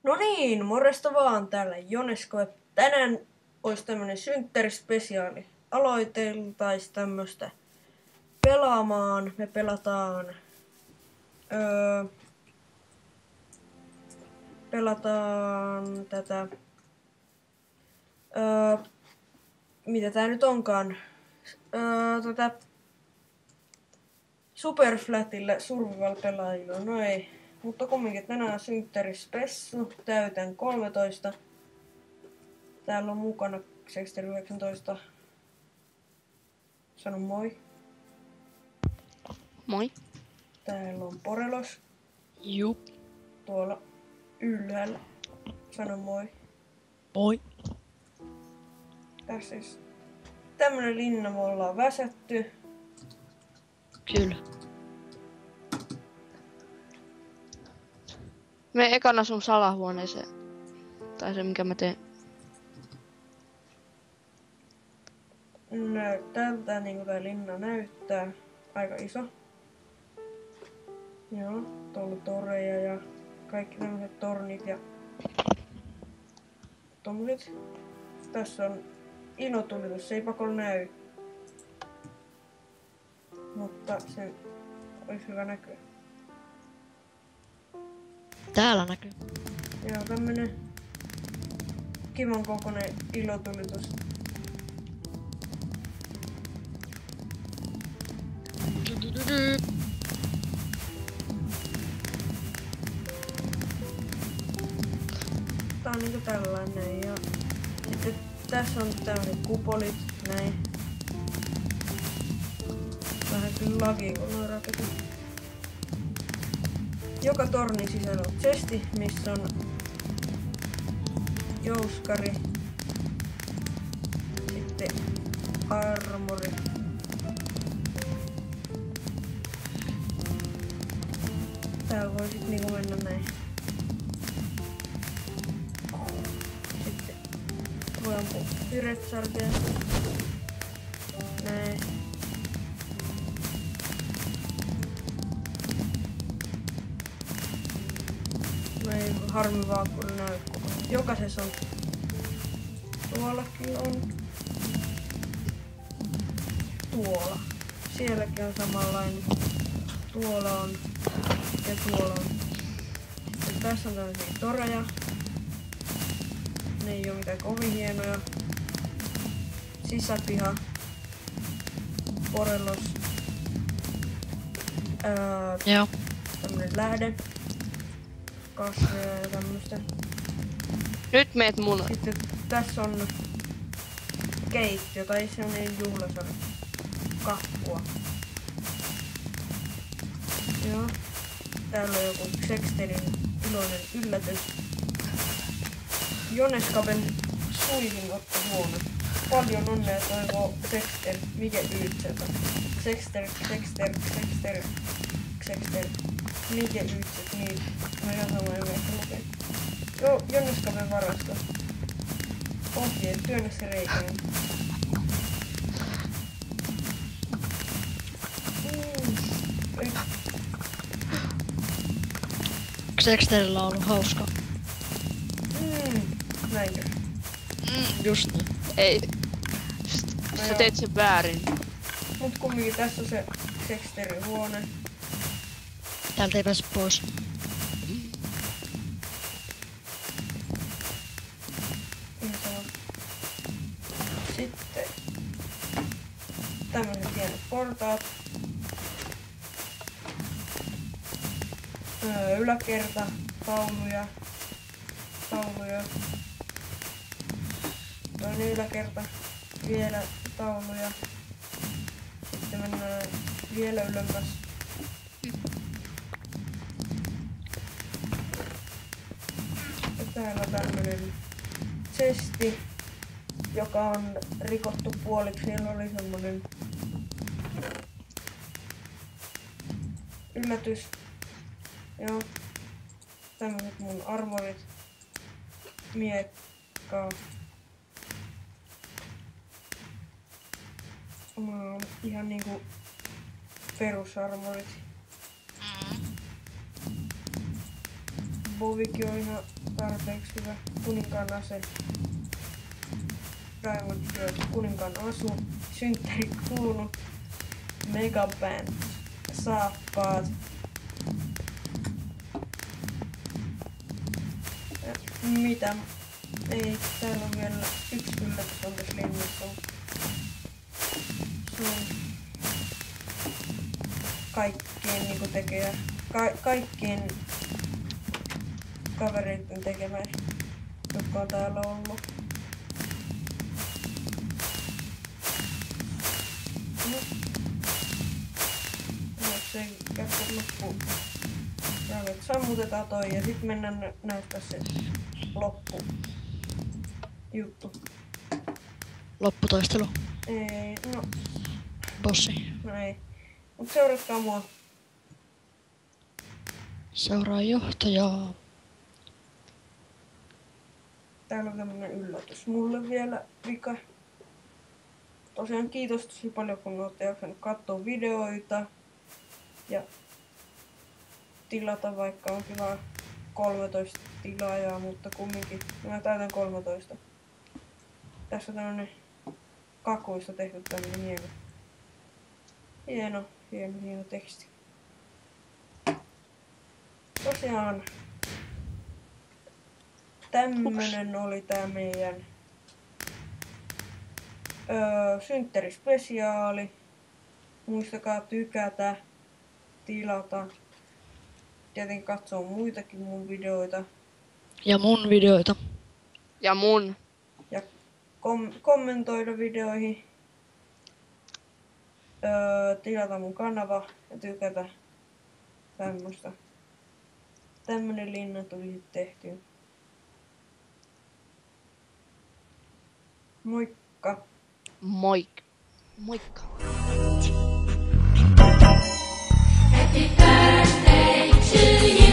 No niin, morjesta vaan, täällä Jonesko. Tänään olisi tämmönen synttärispesiaali. Aloiteltais tämmöstä pelaamaan. Me pelataan tätä mitä tää nyt onkaan? Tätä Superflatille survival-pelaajilla, no ei. Mutta kumminkin tänään synttärispessu, täytän 13. Täällä on mukana Sexter 19. Sano moi. Moi. Täällä on Porelos. Jup. Tuolla ylhäällä. Sano moi. Moi. Tässä siis tämmönen linna me ollaan väsätty. Kyllä. Me ekana sun salahuoneeseen. Tai se mikä mä teen. Tältä niinku tää linna näyttää. Aika iso. Joo, tuolla toreja ja kaikki tämmöiset tornit ja tommoset. Tässä on ilotulitus, se ei pakolla näy. Mutta se olisi hyvä näkyä. Täällä näkyy. Joo, tämmönen kivan kokoinen ilotulitus. Tää on niinku tällainen ja sitten tässä on tämmöiset kupolit, näin. Vähän kyllä lagi kun noin raketit. Joka tornin sisällä on chesti, missä on jouskari. Sitten armori. Tää voi sit niinku mennä näin. Sitten voi ampua yretsarkeja. Näin. Ei harmi vaan kun näy. Jokaisessa on. Tuollakin on. Tuolla. Sielläkin on samanlainen. Tuolla on. Ja tuolla on. Ja tässä on tämmöisiä toreja. Ne ei oo mitään kovin hienoja. Sisäpiha. Porelos. Joo. Tämmönen lähde. Kasveja ja tämmöstä. Nyt meet mun. Sitten tässä on keittiö tai semmonen juhlasarja. Kahvua. Joo. Täällä on joku Sexterin iloinen yllätys. Joneskapen suihinottohuone. Paljon onnea toivoo Sexter Mike Yytseltä. Sexter. Mike Yytset, niin. Mä ihan samoin yleensä lukee. Joo, Joneskapen varasto. Ohjeet, työnnä se reikään. Sexterillä on ollut hauska. Näinkö? Just niin. Ei. Sä teet sen väärin. Mut kumminkin tässä on se Sexterin huone. Täältä ei pääse pois. Ihan sama. Sitten tämmöiset pienet portaat. Yläkerta, tauluja. Toinen yläkerta, vielä tauluja. Sitten mennään vielä ylemmäs. Täällä on tämmönen chesti, joka on rikottu puoliksi. Siellä oli semmonen yllätys. Joo. Tämmöset mun armorit. Miekka. Ihan niinku perusarmorit. Bovikin on ihan tarpeeksi hyvä. Kuninkaan ase. Diamond Shield, kuninkaan asu. Synttärikruunu. Megaband. Saappaat. Mitä? Ei, täällä on vielä yksi yllätys on tässä linjassa. Se on kaikkien niinku tekee. Kaikkien kavereiden tekemä, jotka on täällä ollut. Se ei kättä loppuun. Ja nyt sammutetaan toi ja sit mennään näyttää se loppu juttu. Lopputoistelu. Ei, no. Bossi. No ei. Mut seuratkaa mua. Seuraa johtajaa. Täällä on tämmönen yllätys mulle vielä vika. Tosiaan kiitos tosi paljon kun olette jaksanut katsoa videoita. Ja tilata vaikka on kiva 13 tilaajaa, mutta kumminkin. Mä täytän 13. Tässä on tämmönen kakuista tehty tämmönen hieno teksti. Tosiaan tämmönen oli tää meidän synttärispesiaali. Muistakaa tykätä, tilata, tietenkin katsoa muitakin mun videoita. Ja mun videoita. Ja mun. Ja kommentoida videoihin. Tilata mun kanava ja tykätä tämmöstä. Tämmönen linna tuli sit tehtyä. Moikka! Moikka. Moikka. Happy birthday to you.